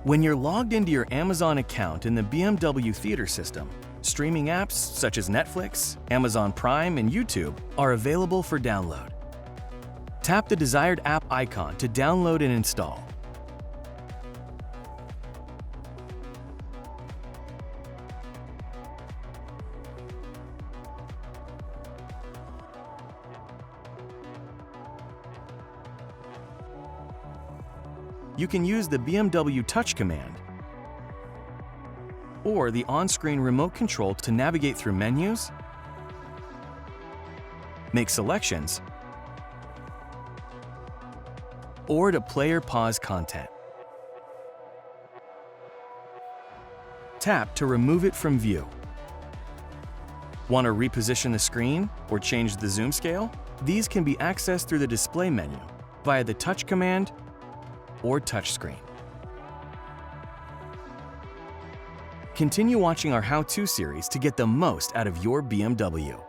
When you're logged into your Amazon account in the BMW Theatre system, streaming apps such as Netflix, Amazon Prime, and YouTube are available for download. Tap the desired app icon to download and install. You can use the BMW Touch command or the on-screen remote control to navigate through menus, make selections, or to play or pause content. Tap to remove it from view. Want to reposition the screen or change the zoom scale? These can be accessed through the display menu via the Touch command or touchscreen. Continue watching our how-to series to get the most out of your BMW.